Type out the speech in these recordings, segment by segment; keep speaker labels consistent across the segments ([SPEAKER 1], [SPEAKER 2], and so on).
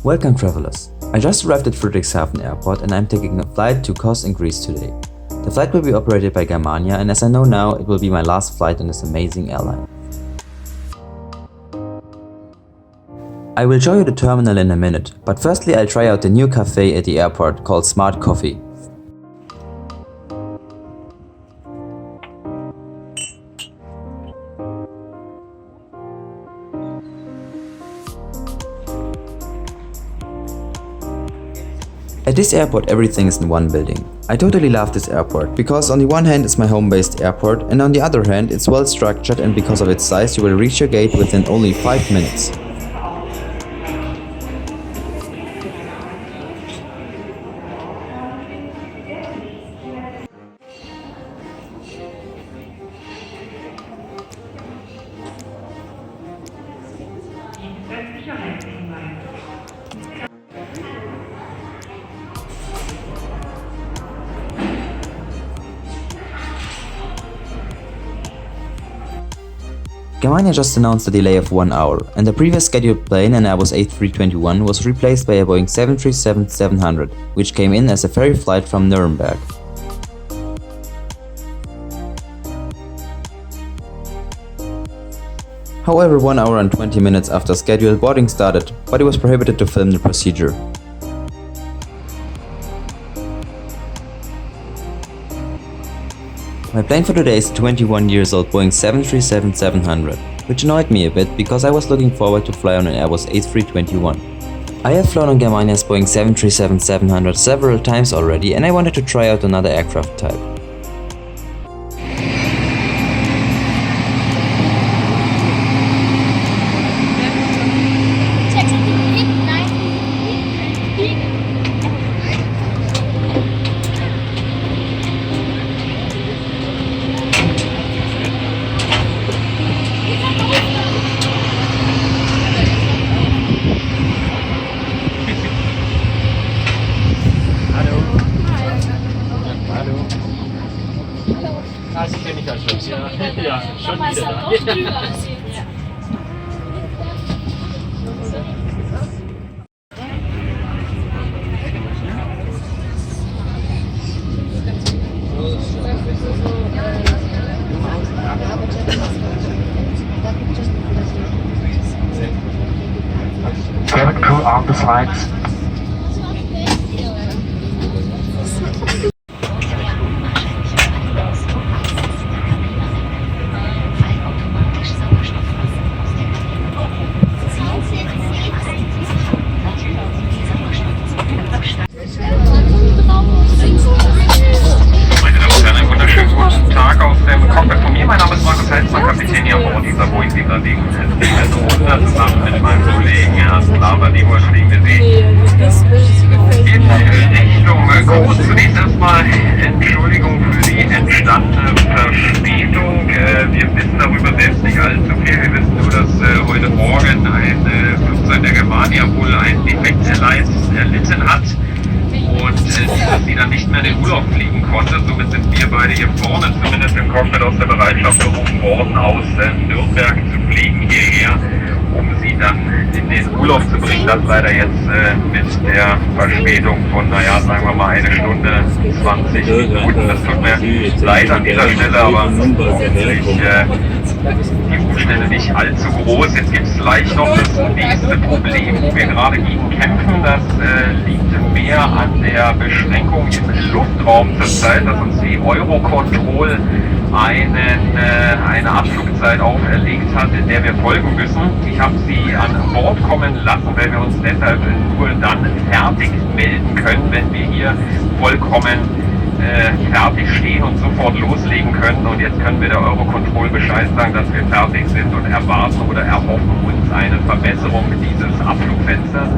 [SPEAKER 1] Welcome travelers! I just arrived at Friedrichshafen airport and I'm taking a flight to Kos in Greece today. The flight will be operated by Germania, and as I know now, it will be my last flight on this amazing airline. I will show you the terminal in a minute, but firstly I'll try out the new cafe at the airport called Smart Coffee. At this airport everything is in one building. I totally love this airport, because on the one hand it's my home-based airport and on the other hand it's well structured, and because of its size you will reach your gate within only 5 minutes. Germania just announced a delay of 1 hour, and the previous scheduled plane, an Airbus A321, was replaced by a Boeing 737-700, which came in as a ferry flight from Nuremberg. However, 1 hour and 20 minutes after schedule, boarding started, but it was prohibited to film the procedure. My plane for today is a 21 years old Boeing 737-700, which annoyed me a bit because I was looking forward to fly on an Airbus A321. I have flown on Germania's Boeing 737-700 several times already, and I wanted to try out another aircraft type.
[SPEAKER 2] Sie kenne ich ja schon. Ja, schon wieder da.
[SPEAKER 3] Cabin crew on the flights.
[SPEAKER 4] Kapitän hier an Bord dieser Boeing 777 zusammen mit meinem Kollegen Herrn Lava, die wohl fliegen wir sehen. In Richtung Groß. Zunächst erstmal Entschuldigung für die entstandene Verspätung. Wir wissen darüber selbst nicht allzu viel. Wir wissen nur, dass heute Morgen ein Flugzeug der Germania wohl einen Defekt erlitten hat und dass sie dann nicht mehr in den Urlaub fliegen konnte. Somit sind wir beide hier vorne, zumindest im Cockpit, aus der Bereitschaft berufen worden, aus Nürnberg zu fliegen hierher, um sie dann in den Urlaub zu bringen. Das leider jetzt mit der Verspätung von, naja, sagen wir mal 1 Stunde 20 Minuten. Das tut mir leid an dieser Stelle, aber hoffentlich die Umstände nicht allzu groß. Jetzt gibt es gleich noch das nächste Problem, wo wir gerade gegen kämpfen. Das liegt mehr an der Beschränkung im Luftraum zurzeit, dass uns die Eurocontrol eine Abflugzeit auferlegt hat, in der wir folgen müssen. Ich habe sie an Bord kommen lassen, weil wir uns deshalb nur dann fertig melden können, wenn wir hier vollkommen fertig stehen und sofort loslegen können. Und jetzt können wir der Eurocontrol Bescheid sagen, dass wir fertig sind, und erwarten oder erhoffen uns eine Verbesserung dieses Abflugfensters.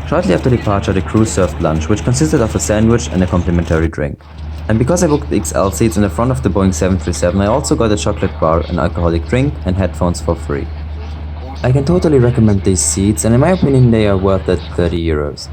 [SPEAKER 1] Shortly after departure, the crew served lunch, which consisted of a sandwich and a complimentary drink. And because I booked the XL seats in the front of the Boeing 737, I also got a chocolate bar, an alcoholic drink and headphones for free. I can totally recommend these seats, and in my opinion they are worth it 30 euros.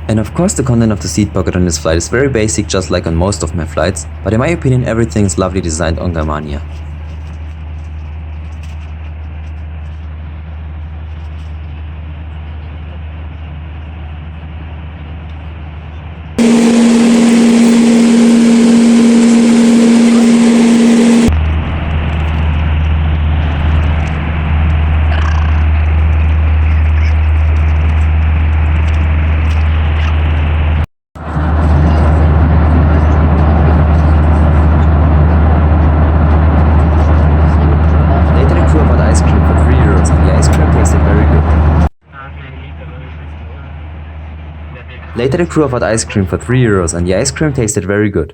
[SPEAKER 1] And of course the content of the seat pocket on this flight is very basic, just like on most of my flights, but in my opinion everything is lovely designed on Germania. Later the crew offered ice cream for 3 euros and the ice cream tasted very good.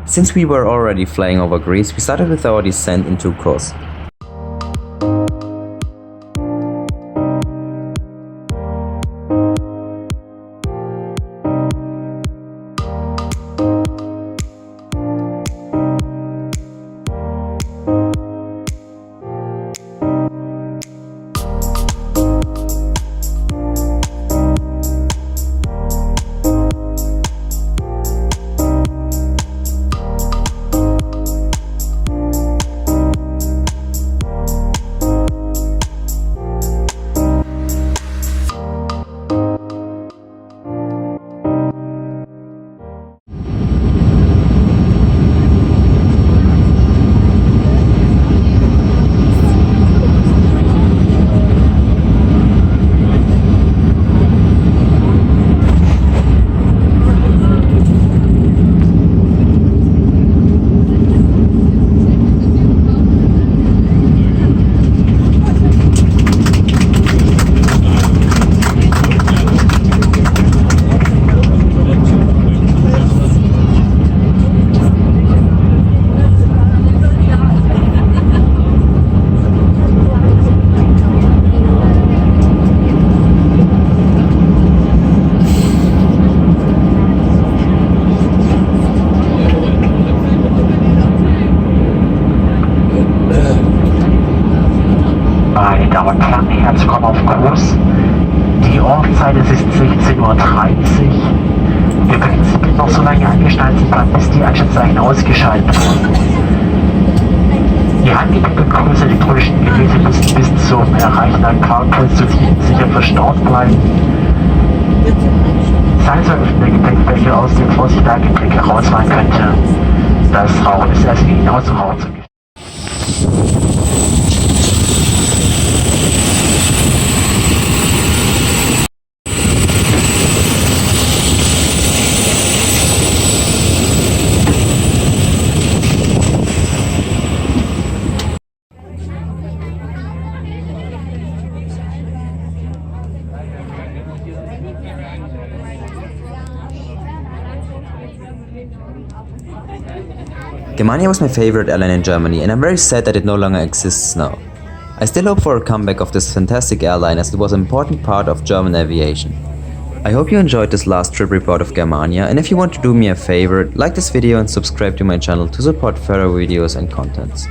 [SPEAKER 1] Since we were already flying over Greece, we started with our descent into Kos.
[SPEAKER 3] Meine Damen und Herren, herzlich willkommen auf Kurs. Die Ortszeit ist 16:30 Uhr. Wir können Sie bitte noch so lange angestalten bleiben, bis die Anschlusszeichen ausgeschaltet wurden. Die angegebenen Kurse elektronischen Geräte müssen bis zum Erreichen an Parkplatz sicher verstaut bleiben. Seien öffnen der Gepäckbächer aus dem Vorsichtgepäck herausfallen könnte. Das Rauchen ist erst wie hinaus zum Rauchen zugestellt.
[SPEAKER 1] Germania was my favorite airline in Germany, and I'm very sad that it no longer exists now. I still hope for a comeback of this fantastic airline, as it was an important part of German aviation. I hope you enjoyed this last trip report of Germania, and if you want to do me a favor, like this video and subscribe to my channel to support further videos and contents.